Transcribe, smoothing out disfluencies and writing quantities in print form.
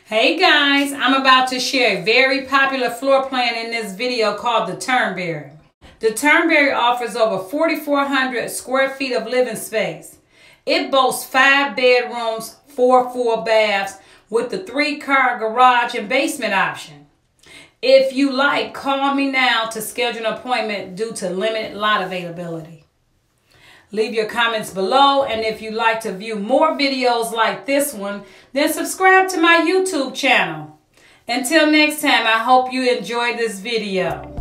Hey guys, I'm about to share a very popular floor plan in this video called the Turnberry. The Turnberry offers over 4,400 square feet of living space. It boasts 5 bedrooms, 4 full baths with the 3-car garage and basement option. If you like, call me now to schedule an appointment due to limited lot availability. Leave your comments below, and if you'd like to view more videos like this one, then subscribe to my YouTube channel. Until next time, I hope you enjoyed this video.